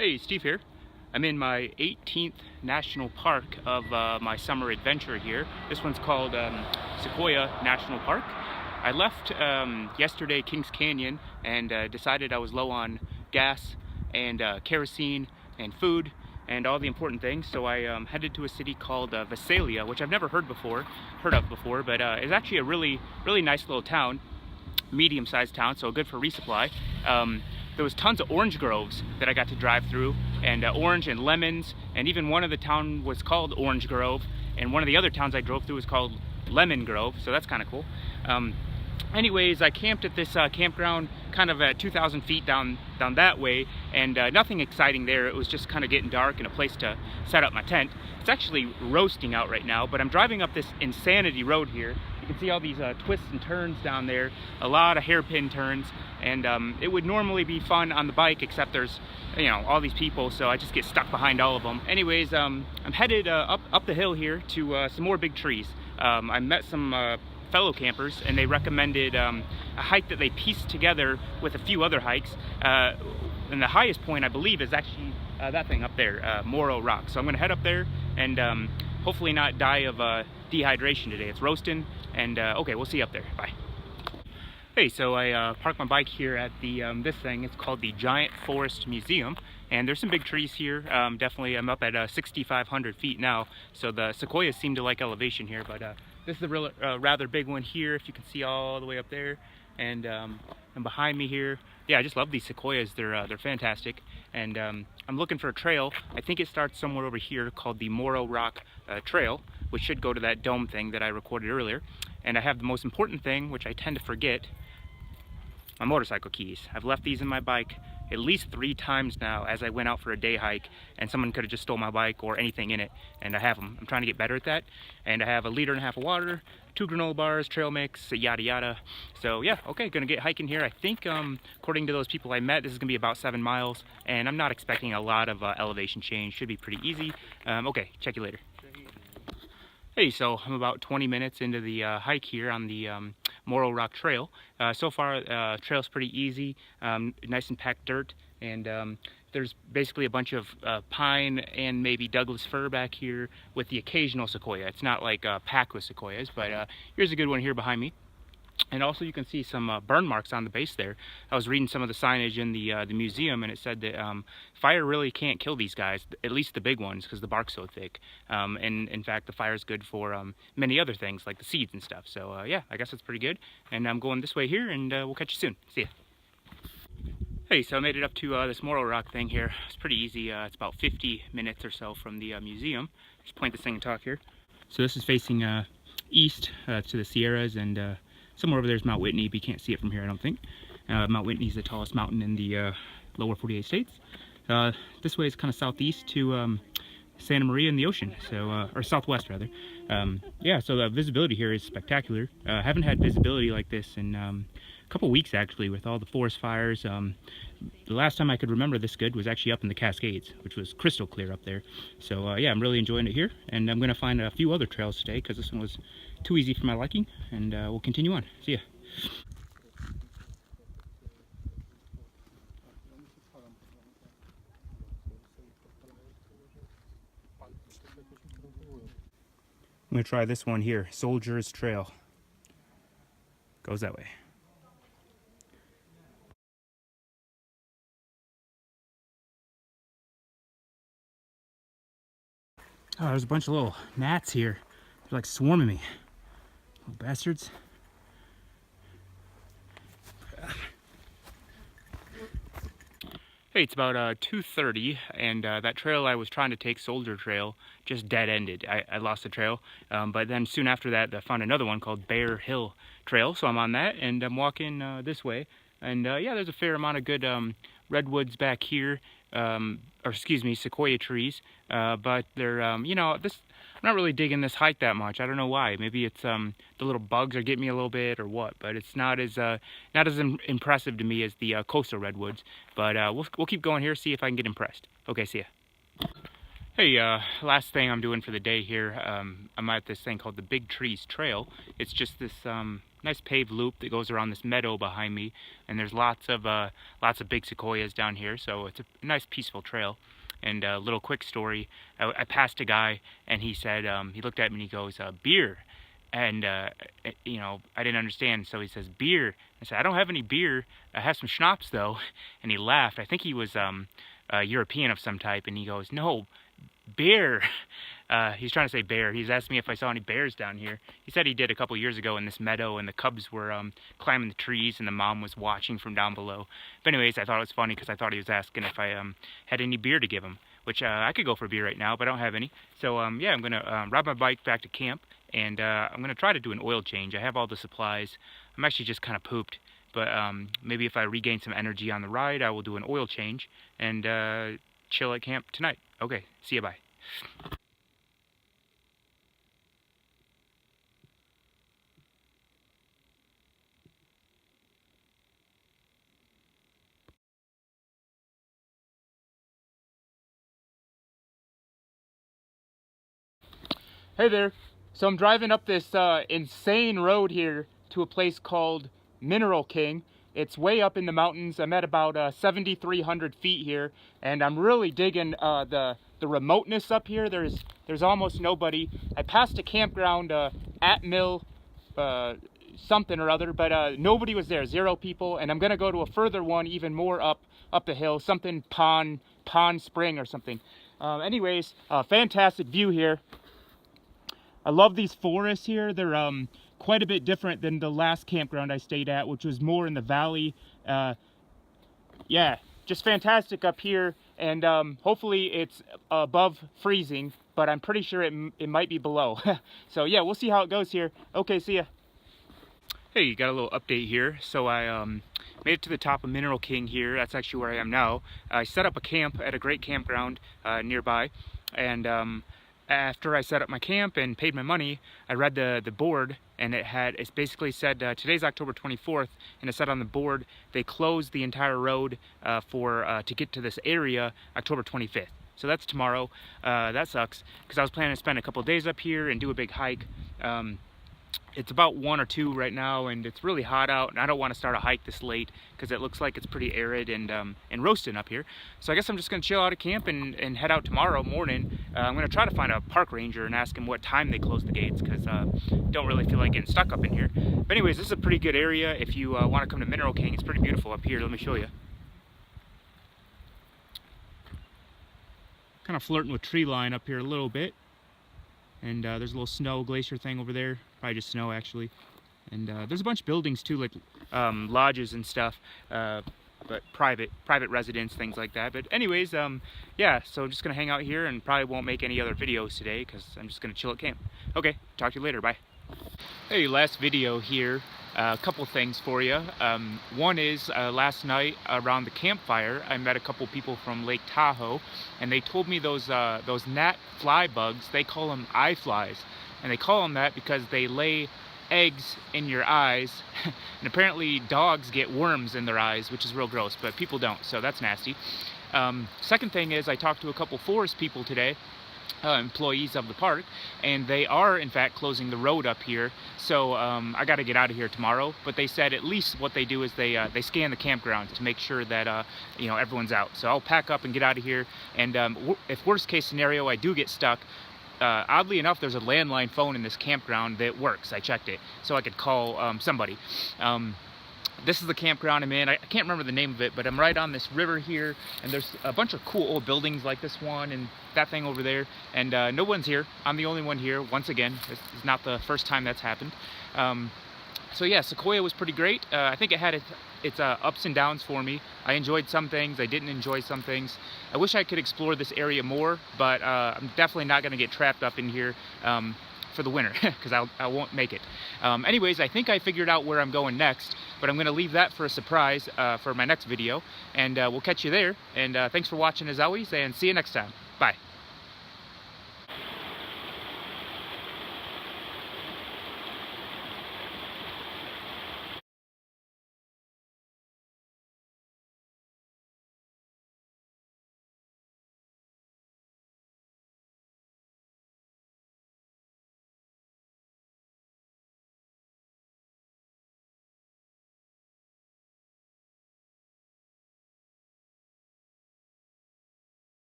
Hey, Steve here. I'm in my 18th national park of my summer adventure here. This one's called Sequoia National Park. I left yesterday Kings Canyon and decided I was low on gas and kerosene and food and all the important things, so I headed to a city called Visalia, which I've never heard of before, but it's actually a really nice little town, medium-sized town, so good for resupply. There was tons of orange groves that I got to drive through, and orange and lemons, and even one of the town was called Orange Grove, and one of the other towns I drove through was called Lemon Grove, so that's kind of cool. Anyways, I camped at this campground kind of at 2,000 feet down that way, and nothing exciting there. It was just kind of getting dark and a place to set up my tent. It's actually roasting out right now, but I'm driving up this insanity road here. You can see all these twists and turns down there, a lot of hairpin turns, and it would normally be fun on the bike, except there's, you know, all these people, so I just get stuck behind all of them. Anyways, I'm headed up the hill here to some more big trees. I met some fellow campers, and they recommended a hike that they pieced together with a few other hikes, and the highest point I believe is actually that thing up there, Moro Rock. So I'm gonna head up there and hopefully not die of dehydration today. It's roasting, and okay, we'll see you up there. Bye. Hey, so I parked my bike here at the this thing. It's called the Giant Forest Museum, and there's some big trees here. Definitely, I'm up at 6,500 feet now, so the sequoias seem to like elevation here, but this is a real, rather big one here, if you can see all the way up there, and behind me here. Yeah, I just love these sequoias. They're fantastic, and I'm looking for a trail. I think it starts somewhere over here called the Moro Rock Trail, which should go to that dome thing that I recorded earlier. And I have the most important thing, which I tend to forget, my motorcycle keys. I've left these in my bike at least 3 times now as I went out for a day hike, and someone could have just stole my bike or anything in it, and I have them. I'm trying to get better at that. And I have 1.5 liters of water, 2 granola bars, trail mix, yada yada. So yeah, okay, gonna get hiking here. I think according to those people I met, this is gonna be about 7 miles, and I'm not expecting a lot of elevation change. Should be pretty easy. Okay, check you later. Hey, so I'm about 20 minutes into the hike here on the Moro Rock Trail. So far, trail's pretty easy, nice and packed dirt, and there's basically a bunch of pine and maybe Douglas fir back here with the occasional sequoia. It's not like packed with sequoias, but here's a good one here behind me. And also you can see some burn marks on the base there. I was reading some of the signage in the museum, and it said that fire really can't kill these guys, at least the big ones, because the bark's so thick. And in fact, the fire's good for many other things, like the seeds and stuff. So yeah, I guess that's pretty good. And I'm going this way here, and we'll catch you soon. See ya. Hey, so I made it up to this Moro Rock thing here. It's pretty easy. It's about 50 minutes or so from the museum. Just point this thing and talk here. So this is facing east to the Sierras, and somewhere over there is Mount Whitney, but you can't see it from here, I don't think. Mount Whitney is the tallest mountain in the lower 48 states. This way is kind of southeast to Santa Maria in the ocean, so or southwest rather. Yeah, so the visibility here is spectacular. Haven't had visibility like this in a couple weeks actually, with all the forest fires. The last time I could remember this good was actually up in the Cascades, which was crystal clear up there. So yeah, I'm really enjoying it here, and I'm going to find a few other trails today because this one was too easy for my liking, and we'll continue on. See ya. I'm going to try this one here, Soldier's Trail. Goes that way. Oh, there's a bunch of little gnats here. They're like swarming me. Little bastards. Hey, it's about 2:30, and that trail I was trying to take, Soldier Trail, just dead-ended. I lost the trail, but then soon after that I found another one called Bear Hill Trail, so I'm on that, and I'm walking this way. And yeah, there's a fair amount of good redwoods back here, or excuse me, sequoia trees, but they're, you know, I'm not really digging this hike that much. I don't know why. Maybe it's the little bugs are getting me a little bit or what, but it's not as impressive to me as the coastal redwoods. But we'll keep going here, see if I can get impressed. Okay, see ya. Hey, last thing I'm doing for the day here, I'm at this thing called the Big Trees Trail. It's just this nice paved loop that goes around this meadow behind me, and there's lots of big sequoias down here, so it's a nice peaceful trail. And a little quick story, I passed a guy, and he said, he looked at me and he goes, beer. And, you know, I didn't understand, so he says, beer. I said, I don't have any beer, I have some schnapps though. And he laughed. I think he was European of some type, and he goes, no, bear. He's trying to say bear. He's asked me if I saw any bears down here. He said he did a couple years ago in this meadow, and the cubs were climbing the trees, and the mom was watching from down below. But anyways, I thought it was funny because I thought he was asking if I had any beer to give him, which I could go for beer right now, but I don't have any. So yeah, I'm gonna ride my bike back to camp, and I'm gonna try to do an oil change. I have all the supplies. I'm actually just kind of pooped, but maybe if I regain some energy on the ride, I will do an oil change and chill at camp tonight. Okay, see ya, bye. Hey there. So I'm driving up this insane road here to a place called Mineral King. It's way up in the mountains. I'm at about 7,300 feet here, and I'm really digging the remoteness up here. There's almost nobody. I passed a campground at Mill something or other, but nobody was there, 0 people. And I'm gonna go to a further one, even more up the hill, something Pond Spring or something. Anyways, fantastic view here. I love these forests here. They're quite a bit different than the last campground I stayed at, which was more in the valley. Yeah, just fantastic up here, and hopefully it's above freezing, but I'm pretty sure it might be below. So yeah, we'll see how it goes here. Okay, see ya. Hey, you got a little update here. So I made it to the top of Mineral King here. That's actually where I am now. I set up a camp at a great campground nearby, and after I set up my camp and paid my money, I read the board, and it basically said today's October 24th, and it said on the board they closed the entire road to get to this area October 25th. So that's tomorrow. That sucks, because I was planning to spend a couple days up here and do a big hike. It's about 1 or 2 right now, and it's really hot out, and I don't want to start a hike this late because it looks like it's pretty arid and roasting up here. So I guess I'm just going to chill out at camp and head out tomorrow morning. I'm going to try to find a park ranger and ask him what time they close the gates, because don't really feel like getting stuck up in here. But anyways, this is a pretty good area if you want to come to Mineral King. It's pretty beautiful up here. Let me show you. Kind of flirting with tree line up here a little bit. And there's a little snow glacier thing over there, probably just snow actually. And there's a bunch of buildings too, like lodges and stuff, but private residence, things like that. But anyways, yeah, so I'm just gonna hang out here and probably won't make any other videos today because I'm just gonna chill at camp. Okay, talk to you later, bye. Hey, last video here. A couple things for you. One is last night around the campfire, I met a couple people from Lake Tahoe, and they told me those gnat fly bugs, they call them eye flies, and they call them that because they lay eggs in your eyes, and apparently dogs get worms in their eyes, which is real gross, but people don't, so that's nasty. Second thing is I talked to a couple forest people today, employees of the park, and they are in fact closing the road up here, so I got to get out of here tomorrow. But they said at least what they do is they scan the campgrounds to make sure that you know, everyone's out. So I'll pack up and get out of here, and if worst case scenario I do get stuck, oddly enough there's a landline phone in this campground that works. I checked it, so I could call somebody. This is the campground I'm in. I can't remember the name of it, but I'm right on this river here, and there's a bunch of cool old buildings like this one and that thing over there, and no one's here. I'm the only one here, once again. This is not the first time that's happened. So yeah, Sequoia was pretty great. I think it had its ups and downs for me. I enjoyed some things, I didn't enjoy some things. I wish I could explore this area more, but I'm definitely not gonna get trapped up in here for the winter, because I won't make it. Anyways, I think I figured out where I'm going next, but I'm going to leave that for a surprise for my next video, and we'll catch you there. And thanks for watching as always, and see you next time. Bye.